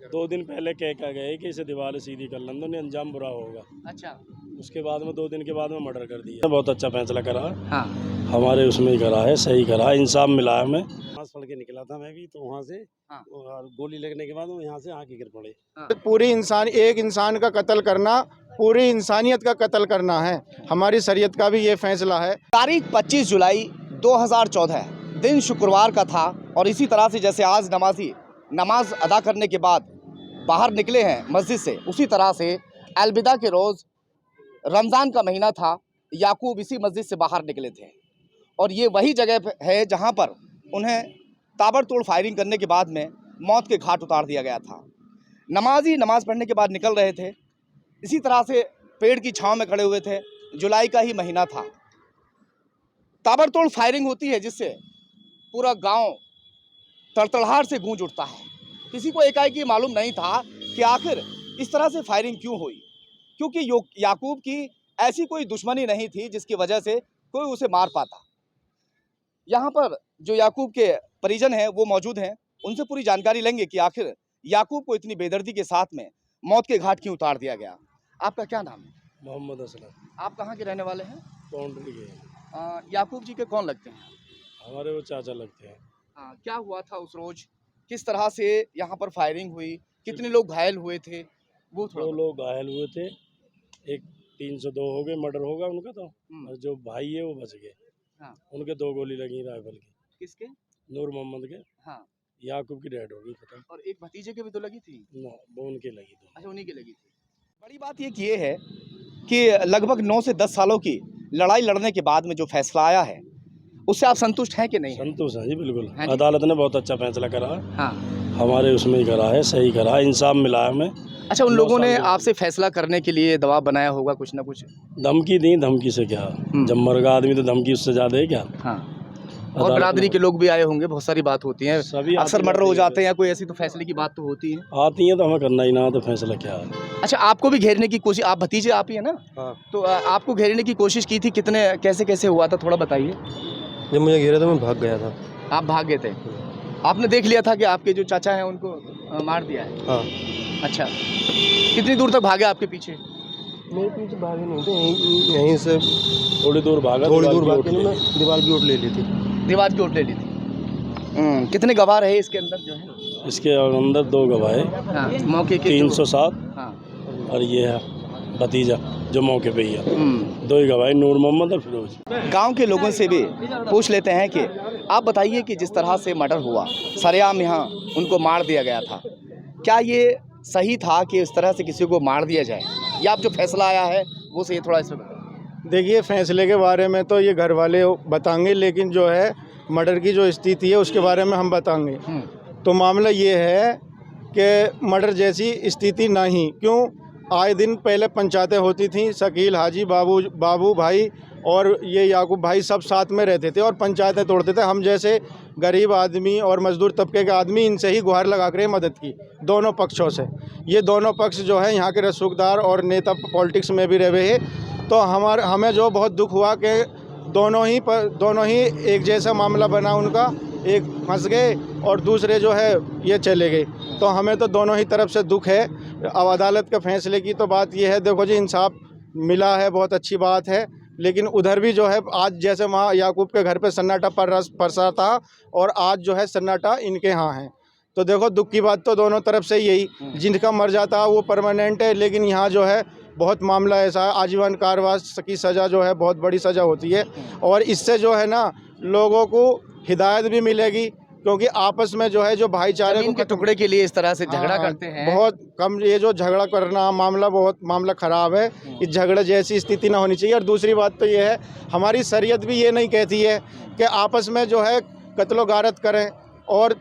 2 दिन पहले कह के गए कि इसे दीवार सीधी कर लें, नहीं अंजाम बुरा होगा। अच्छा। उसके बाद में 2 दिन के बाद में मर्डर कर दिया। बहुत अच्छा फैसला करा, हाँ। हमारे उसमें ही करा है, सही करा, इंसाफ मिला है। हमें पास पढ़ के निकला था मैं भी, तो वहाँ से हाँ। और गोली लगने के बाद वो यहाँ से आके गिर पड़े। हाँ। पूरी एक इंसान का कत्ल करना पूरी इंसानियत का कत्ल करना है। हमारी शरीयत का भी ये फैसला है। तारीख 25 जुलाई 2014 दिन शुक्रवार का था और इसी तरह से जैसे आज नमाजी नमाज अदा करने के बाद बाहर निकले हैं मस्जिद से, उसी तरह से अलविदा के रोज़ रमज़ान का महीना था, याकूब इसी मस्जिद से बाहर निकले थे और ये वही जगह है जहां पर उन्हें ताबड़तोड़ फायरिंग करने के बाद में मौत के घाट उतार दिया गया था। नमाजी नमाज पढ़ने के बाद निकल रहे थे, इसी तरह से पेड़ की छांव में खड़े हुए थे। जुलाई का ही महीना था, ताबड़तोड़ फायरिंग होती है जिससे पूरा गांव तड़तड़ाहट से गूंज उठता है। किसी को एकाएक मालूम नहीं था कि आखिर इस तरह से फायरिंग क्यों हुई, क्योंकि याकूब की ऐसी कोई दुश्मनी नहीं थी जिसकी वजह से कोई उसे मार पाता। यहाँ पर जो याकूब के परिजन हैं वो मौजूद हैं, उनसे पूरी जानकारी लेंगे कि आखिर याकूब को इतनी बेदर्दी के साथ में मौत के घाट क्यों उतार दिया गया। आपका क्या नाम है? मोहम्मद असलम। आप कहाँ के रहने वाले हैं? बाउंड्री के। याकूब जी के कौन लगते हैं? हमारे वो चाचा लगते हैं। क्या हुआ था उस रोज, किस तरह से यहाँ पर फायरिंग हुई, कितने लोग घायल हुए थे? वो थोड़ा 2 लोग घायल हुए थे, एक 302 हो गए, मर्डर होगा उनका तो, और जो भाई है वो बच गए। हाँ। उनके 2 गोली लगी राइफल की। किसके? नूर मोहम्मद के। हाँ। याकूब की डेड हो गई खत्म। और एक भतीजे के भी तो लगी थी? ना, वो उनके लगी थी। अच्छा, उन्हीं की लगी थी। बड़ी बात ये है कि लगभग 9 से 10 सालों की लड़ाई लड़ने के बाद में जो फैसला आया है उससे आप संतुष्ट हैं कि नहीं? संतुष्ट हैं जी, बिल्कुल। जी? अदालत ने बहुत अच्छा फैसला करा। हाँ। हमारे उसमें ही करा है, सही करा, इंसाफ मिला है हमें। अच्छा, उन लोगों ने आपसे फैसला करने के लिए दबाव बनाया होगा कुछ ना कुछ? धमकी दी, धमकी से क्या, जब मर गया आदमी तो धमकी उससे ज्यादा है क्या। हाँ। और बिरादरी के लोग भी आए होंगे, बहुत सारी बात होती है, सभी अक्सर मर्डर हो जाते हैं या कोई ऐसी तो फैसले की बात तो होती है, आती है तो हमें करना ही ना, तो फैसला क्या है। अच्छा, आपको भी घेरने की कोशिश, आप भतीजे आप ही है ना? हाँ। तो आपको घेरने की कोशिश की थी, कितने कैसे कैसे हुआ था, थोड़ा बताइए। जब मुझे घेरा तो मैं भाग गया था। आप भाग गए थे? आपने देख लिया था कि आपके जो चाचा हैं उनको मार दिया है? हाँ। अच्छा, कितनी दूर तक भागे आपके पीछे? मेरे पीछे भागे नहीं थे, यहीं से थोड़ी दूर भागा, थोड़ी दूर भाग के मैं दीवार की ओट ले ली थी। दीवार की ओट ले ली थी। कितने गवाह रहे इसके अंदर जो है? इसके अंदर 2 गवाह, हाँ, मौके के 307। हाँ। और ये है भतीजा जो मौके पे ही है। 2 ही गवाह, नूर मोहम्मद और फिरोज। गांव के लोगों से भी पूछ लेते हैं कि आप बताइए कि जिस तरह से मर्डर हुआ, सरेआम यहाँ उनको मार दिया गया था, क्या ये सही था कि इस तरह से किसी को मार दिया जाए, या आप जो फैसला आया है वो सही? थोड़ा इसमें देखिए, फैसले के बारे में तो ये घर वाले बताएंगे, लेकिन जो है मर्डर की जो स्थिति है उसके बारे में हम बताएंगे। तो मामला ये है कि मर्डर जैसी स्थिति नहीं, क्यों, आए दिन पहले पंचायतें होती थीं, शकील, हाजी, बाबू भाई और ये याकूब भाई सब साथ में रहते थे और पंचायतें तोड़ते थे। हम जैसे गरीब आदमी और मजदूर तबके के आदमी इनसे ही गुहार लगा कर मदद की, दोनों पक्षों से। ये दोनों पक्ष जो है यहाँ के रसूखदार और नेता पॉलिटिक्स में भी रहे हैं। तो हमें जो बहुत दुख हुआ कि दोनों ही एक जैसा मामला बना उनका, एक फंस गए और दूसरे जो है ये चले गए। तो हमें तो दोनों ही तरफ से दुख है। अब अदालत के फैसले की तो बात ये है, देखो जी, इंसाफ मिला है, बहुत अच्छी बात है, लेकिन उधर भी जो है आज जैसे वहाँ याकूब के घर पे सन्नाटा परसा था और आज जो है सन्नाटा इनके यहाँ है। तो देखो, दुख की बात तो दोनों तरफ से यही, जिनका मर जाता वो परमानेंट है, लेकिन यहाँ जो है बहुत मामला ऐसा है, आजीवन कारावास की सज़ा जो है बहुत बड़ी सज़ा होती है। और इससे जो है ना लोगों को हिदायत भी मिलेगी, क्योंकि आपस में जो है जो भाईचारे के टुकड़े के लिए इस तरह से झगड़ा करते हैं, बहुत कम, ये जो झगड़ा करना मामला ख़राब है। इस झगड़े जैसी स्थिति ना होनी चाहिए। और दूसरी बात तो ये है, हमारी शरीयत भी ये नहीं कहती है कि आपस में जो है कत्लो गारत करें, और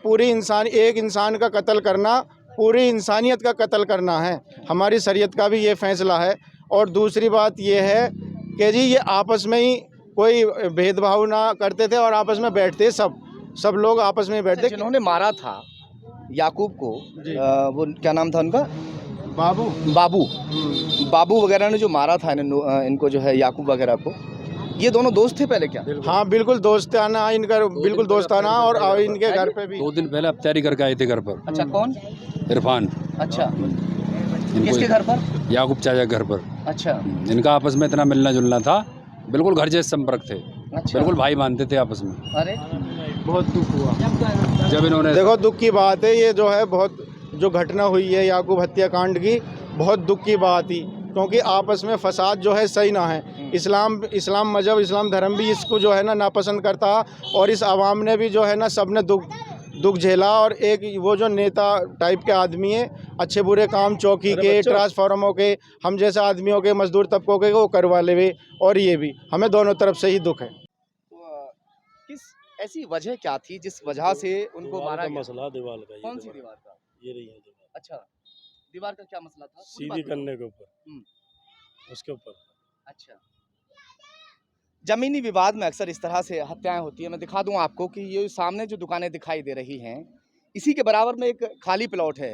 एक इंसान का कत्ल करना पूरी इंसानियत का कत्ल करना है। हमारी शरीयत का भी ये फैसला है। और दूसरी बात ये है कि जी ये आपस में ही कोई भेदभाव ना करते थे और आपस में बैठते, सब लोग आपस में बैठते। जिन्होंने मारा था याकूब को, वो क्या नाम था उनका? बाबू वगैरह ने जो मारा था इनको जो है याकूब वगैरह को, ये दोनों दोस्त थे पहले क्या? हाँ, बिल्कुल दोस्ताना इनका, बिल्कुल दोस्ताना। और इनके घर पे भी 2 दिन पहले अब तैयारी करके आए थे घर पर। अच्छा, कौन? इरफान। अच्छा, इनको किसके घर पर? याकूब चाचा के घर पर। अच्छा इनका आपस में इतना मिलना जुलना था, बिल्कुल घर जैसे संपर्क थे, अच्छा। बिल्कुल भाई मानते थे आपस में। अरे बहुत दुख हुआ। जब इन्होंने देखो दुख की बात है ये जो है, बहुत जो घटना हुई है याकूब हत्याकांड की, बहुत दुख की बात ही, क्योंकि आपस में फसाद जो है सही ना है। इस्लाम मजहब, इस्लाम धर्म भी इसको जो है ना नापसंद करता, और इस आवाम ने भी जो है ना सब ने दुख झेला। और एक वो जो नेता टाइप के आदमी है, अच्छे बुरे काम चौकी के, ट्रांसफार्मरों के, हम जैसे आदमियों के, मजदूर तबकों के वो करवा ले वे, और ये भी हमें दोनों तरफ से ही दुख है। तो, किस ऐसी वजह क्या थी जिस वजह से उनको दीवार मारा का गया? मसला, दीवार का, ये कौन सी दीवार, दीवार का? ये रही है दीवार, अच्छा, दीवार का क्या मसला था? पूरी बात सीधी बताओ। करने के ऊपर, हम्म। उसके ऊपर। अच्छा, जमीनी विवाद में अक्सर इस तरह से हत्याएं होती है। मैं दिखा दूं आपको कि ये सामने जो दुकानें दिखाई दे रही हैं, इसी के बराबर में एक खाली प्लॉट है।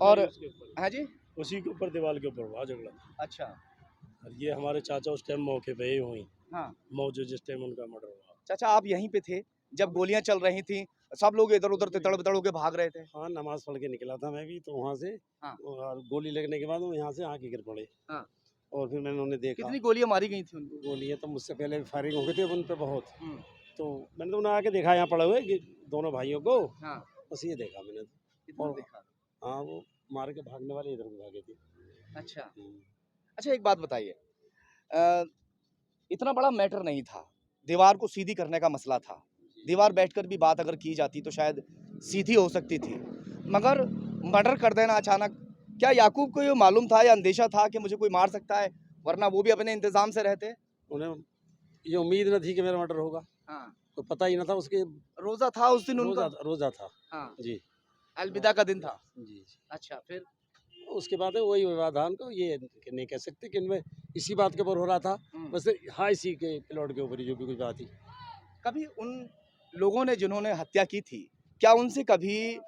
और उसके ऊपर, हाँ जी, उसी के ऊपर, दीवार के ऊपर हुआ झगड़ा। अच्छा, और ये हमारे चाचा उस टाइम मौके पे ही हुई, हाँ। मौजूद जिस टाइम उनका मर्डर हुआ। चाचा आप यहीं पे थे जब गोलियां चल रही थी, सब लोग इधर उधर तितड़ बितड़ के भाग रहे थे? हाँ, नमाज पढ़ के निकला था मैं भी, तो वहाँ से हाँ। और गोली लगने के बाद वो यहाँ से आके गिर पड़े। हाँ। और फिर मैंने उन्हें देखा, कितनी गोलियां मारी गई थी उनको? गोलियाँ तो मुझसे पहले भी फायरिंग हो गई थी उन पे बहुत। हम्म। तो मैंने तो उन्हें आके देखा यहाँ पड़े हुए कि दोनों भाइयों को, हाँ। बस ये देखा मैंने। कितना और देखा? हाँ, वो मार के भागने वाले इधर को भागे थे। अच्छा, हम्म। अच्छा एक बात बताइए, अ, इतना बड़ा मैटर नहीं था, दीवार को सीधी करने का मसला था। दीवार बैठकर भी बात अगर की जाती तो शायद सीधी हो सकती थी, मगर मर्डर कर देना अचानक, क्या याकूब को ये मालूम था या अंदेशा था कि मुझे कोई मार सकता है, वरना वो भी अपने इंतजाम से रहते? उन्हें ये उम्मीद न थी कि मेरा मर्डर होगा, हाँ। तो पता ही न था। उसके रोजा था उस दिन उनका? रोजा था। हाँ, जी अलविदा का दिन था। जी। अच्छा, फिर? उसके बाद वही विवादान को ये नहीं कह सकते कि इनमें इसी बात के ऊपर हो रहा था, बस हाँ, इसी के प्लॉट के ऊपर ही जो भी कुछ बात थी। कभी उन लोगों ने जिन्होंने हत्या की थी, क्या उनसे कभी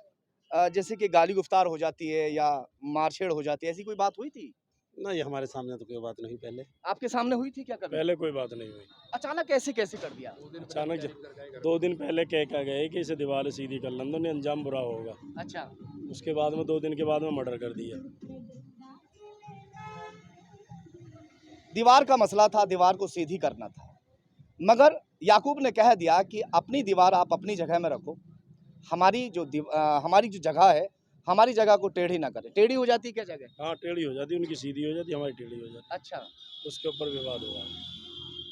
जैसे कि गाली गुफ्तार हो जाती है या मारछेड़ हो जाती है, ऐसी कोई बात हुई थी? ना, ये हमारे सामने तो कोई बात नहीं। पहले आपके सामने हुई थी क्या कभी? पहले कोई बात नहीं हुई। अचानक कैसे कैसे कर दिया? अचानक 2 दिन पहले कह गए कि इसे दीवार सीधी कर लन दो, नहीं अंजाम बुरा होगा। अच्छा, उसके बाद में 2 दिन के बाद में मर्डर कर दिया। दीवार का मसला था, दीवार को सीधी करना था, मगर याकूब ने कह दिया कि अपनी दीवार आप अपनी जगह में रखो, हमारी जो जगह है, हमारी जगह को टेढ़ी ना करें। टेढ़ी हो जाती क्या जगह? हाँ, टेढ़ी हो जाती, उनकी सीधी हो जाती, हमारी टेढ़ी हो जाती। अच्छा, उसके ऊपर विवाद हुआ।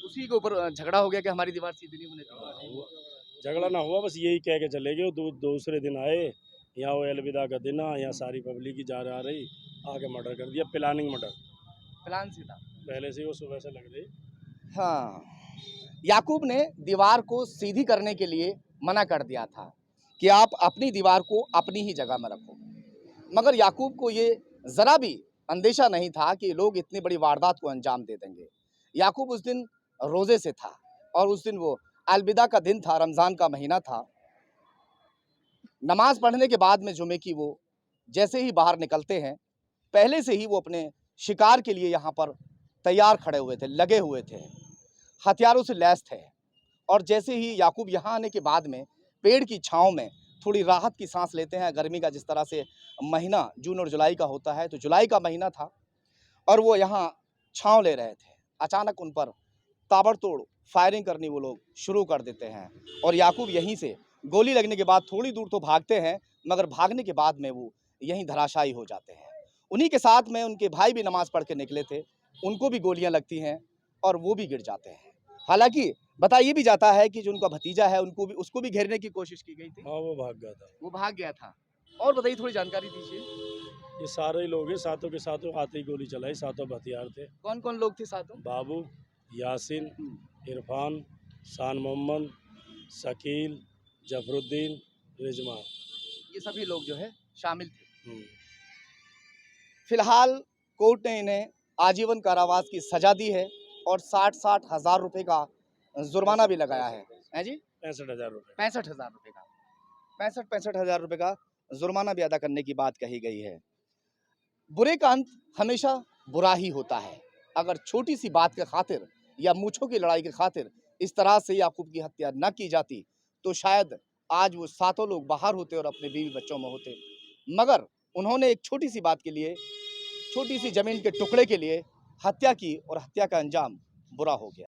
उसी के ऊपर झगड़ा हो गया कि हमारी दीवार सीधी नहीं होने दी। झगड़ा ना हुआ, बस यही कह के चले गए। दूसरे दिन आए यहाँ, वो अलविदा का दिन, यहाँ सारी पब्लिक की जा रही, आके मर्डर कर दिया। प्लानिंग मर्डर, प्लान से था पहले से ही वो सुबह से लग रही। हाँ, याकूब ने दीवार को सीधी करने के लिए मना कर दिया था कि आप अपनी दीवार को अपनी ही जगह में रखो, मगर याकूब को ये ज़रा भी अंदेशा नहीं था कि लोग इतनी बड़ी वारदात को अंजाम दे देंगे। याकूब उस दिन रोज़े से था, और उस दिन वो अलविदा का दिन था, रमज़ान का महीना था। नमाज पढ़ने के बाद में जुमे की, वो जैसे ही बाहर निकलते हैं, पहले से ही वो अपने शिकार के लिए यहाँ पर तैयार खड़े हुए थे, लगे हुए थे, हथियारों से लैस थे। और जैसे ही याकूब यहाँ आने के बाद में पेड़ की छांव में थोड़ी राहत की सांस लेते हैं, गर्मी का जिस तरह से महीना जून और जुलाई का होता है, तो जुलाई का महीना था और वो यहाँ छांव ले रहे थे, अचानक उन पर ताबड़तोड़ फायरिंग करनी वो लोग शुरू कर देते हैं। और याकूब यहीं से गोली लगने के बाद थोड़ी दूर तो भागते हैं, मगर भागने के बाद में वो यहीं धराशायी हो जाते हैं। उन्हीं के साथ में उनके भाई भी नमाज पढ़ के निकले थे, उनको भी गोलियां लगती हैं और वो भी गिर जाते हैं। हालांकि बताया भी जाता है कि जो उनका भतीजा है, उसको भी घेरने की कोशिश की गई थी। हाँ, वो भाग गया था। वो भाग गया था। और बताइए, थोड़ी जानकारी दीजिए। ये सारे ही लोग हैं, सातों के सातों आते ही गोली चलाई, सातों हथियार थे। कौन कौन लोग थे साथों? बाबू, यासिन, इरफान, शान मोहम्मद, शकील, जफरुद्दीन, रिजमा, ये सभी लोग जो है शामिल थे। हम्म। फिलहाल कोर्ट ने इन्हें आजीवन कारावास की सजा दी है और 60-60 हज़ार रुपये का जुर्माना भी लगाया है जी। 65,000 रुपये। 65,000 रुपये का, 65 हज़ार रुपये का जुर्माना भी अदा करने की बात कही गई है। बुरे का अंत हमेशा बुरा ही होता है। अगर छोटी सी बात के खातिर या मूछों की लड़ाई के खातिर इस तरह से याकूब की हत्या न की जाती, तो शायद आज वो सातों लोग बाहर होते और अपने बीवी बच्चों में होते। मगर उन्होंने एक छोटी सी बात के लिए, छोटी सी ज़मीन के टुकड़े के लिए हत्या की और हत्या का अंजाम बुरा हो गया।